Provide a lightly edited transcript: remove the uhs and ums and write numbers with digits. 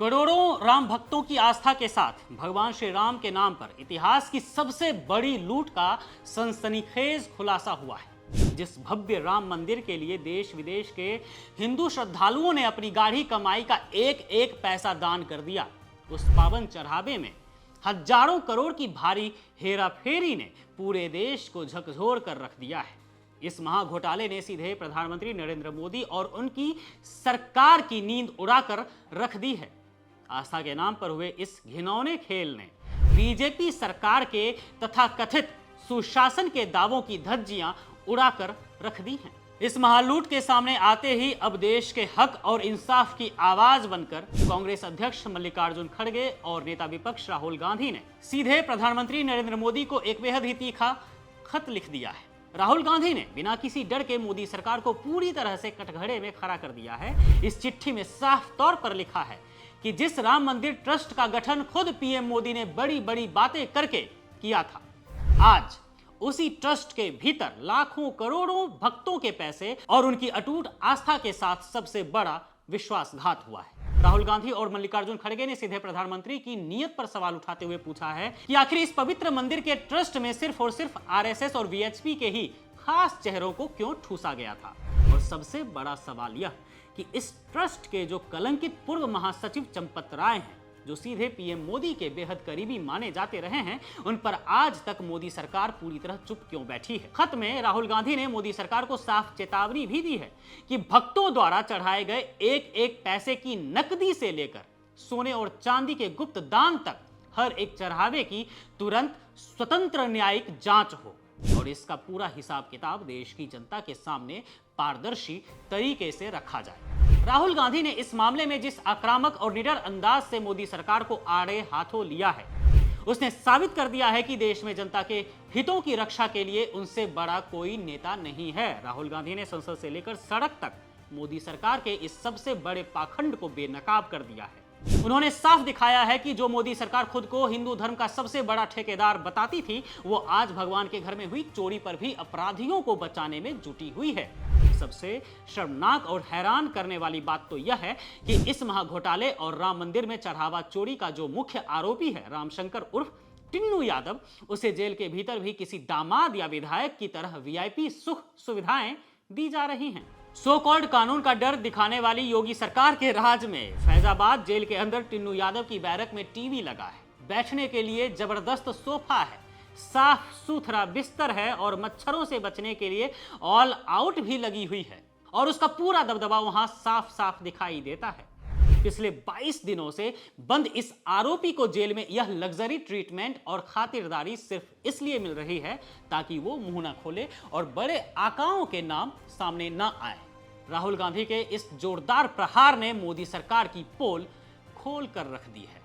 करोड़ों राम भक्तों की आस्था के साथ भगवान श्री राम के नाम पर इतिहास की सबसे बड़ी लूट का सनसनीखेज खुलासा हुआ है। जिस भव्य राम मंदिर के लिए देश विदेश के हिंदू श्रद्धालुओं ने अपनी गाढ़ी कमाई का एक एक पैसा दान कर दिया, उस पावन चढ़ावे में हजारों करोड़ की भारी हेराफेरी ने पूरे देश को झकझोर कर रख दिया है। इस महाघोटाले ने सीधे प्रधानमंत्री नरेंद्र मोदी और उनकी सरकार की नींद उड़ाकर रख दी है। आस्था के नाम पर हुए इस घिनौने खेल ने बीजेपी सरकार के तथा कथित सुशासन के दावों की धज्जियां उड़ाकर रख दी हैं। इस महालूट के सामने आते ही अब देश के हक और इंसाफ की आवाज बनकर कांग्रेस अध्यक्ष मल्लिकार्जुन खड़गे और नेता विपक्ष राहुल गांधी ने सीधे प्रधानमंत्री नरेंद्र मोदी को एक बेहद ही तीखा खत लिख दिया है। राहुल गांधी ने बिना किसी डर के मोदी सरकार को पूरी तरह से कटघरे में खड़ा कर दिया है। इस चिट्ठी में साफ तौर पर लिखा है कि जिस राम मंदिर ट्रस्ट का गठन खुद पीएम मोदी ने बड़ी बड़ी बातें करके किया था, आज उसी ट्रस्ट के भीतर लाखों करोड़ों भक्तों के पैसे और उनकी अटूट आस्था के साथ सबसे बड़ा विश्वासघात हुआ है। राहुल गांधी और मल्लिकार्जुन खड़गे ने सीधे प्रधानमंत्री की नीयत पर सवाल उठाते हुए पूछा है कि आखिर इस पवित्र मंदिर के ट्रस्ट में सिर्फ और सिर्फ आरएसएस और वीएचपी के ही खास चेहरों को क्यों ठूसा गया था। और सबसे बड़ा सवाल यह कि इस ट्रस्ट के जो कलंकित पूर्व महासचिव चंपत राय हैं, जो सीधे पीएम मोदी के बेहद करीबी माने जाते रहे हैं, उन पर आज तक मोदी सरकार पूरी तरह चुप क्यों बैठी है। खत में राहुल गांधी ने मोदी सरकार को साफ चेतावनी भी दी है कि भक्तों द्वारा चढ़ाए गए एक एक पैसे की नकदी से लेकर सोने और चांदी के गुप्त दान तक हर एक चढ़ावे की तुरंत स्वतंत्र न्यायिक जांच हो और इसका पूरा हिसाब किताब देश की जनता के सामने पारदर्शी तरीके से रखा जाए। राहुल गांधी ने इस मामले में जिस आक्रामक और निडर अंदाज से मोदी सरकार को आड़े हाथों लिया है, उसने साबित कर दिया है कि देश में जनता के हितों की रक्षा के लिए उनसे बड़ा कोई नेता नहीं है। राहुल गांधी ने संसद से लेकर सड़क तक मोदी सरकार के इस सबसे बड़े पाखंड को बेनकाब कर दिया है। उन्होंने साफ दिखाया है कि जो मोदी सरकार खुद को हिंदू धर्म का सबसे बड़ा ठेकेदार बताती थी, वो आज भगवान के घर में हुई चोरी पर भी अपराधियों को बचाने में जुटी हुई है। सबसे शर्मनाक और हैरान करने वाली बात तो यह है कि इस महाघोटाले और राम मंदिर में चढ़ावा चोरी का जो मुख्य आरोपी है रामशंकर उर्फ टिन्नू यादव, उसे जेल के भीतर भी किसी दामाद या विधायक की तरह वीआईपी सुख सुविधाएं दी जा रही हैं। सो कॉल्ड कानून का डर दिखाने वाली योगी सरकार के राज में फैजाबाद जेल के अंदर टिन्नू यादव की बैरक में टीवी लगा है, बैठने के लिए जबरदस्त सोफा है, साफ सुथरा बिस्तर है और मच्छरों से बचने के लिए ऑल आउट भी लगी हुई है और उसका पूरा दबदबा वहां साफ साफ दिखाई देता है। पिछले 22 दिनों से बंद इस आरोपी को जेल में यह लग्जरी ट्रीटमेंट और खातिरदारी सिर्फ इसलिए मिल रही है ताकि वो मुंह न खोले और बड़े आकाओं के नाम सामने न आए। राहुल गांधी के इस जोरदार प्रहार ने मोदी सरकार की पोल खोल कर रख दी है।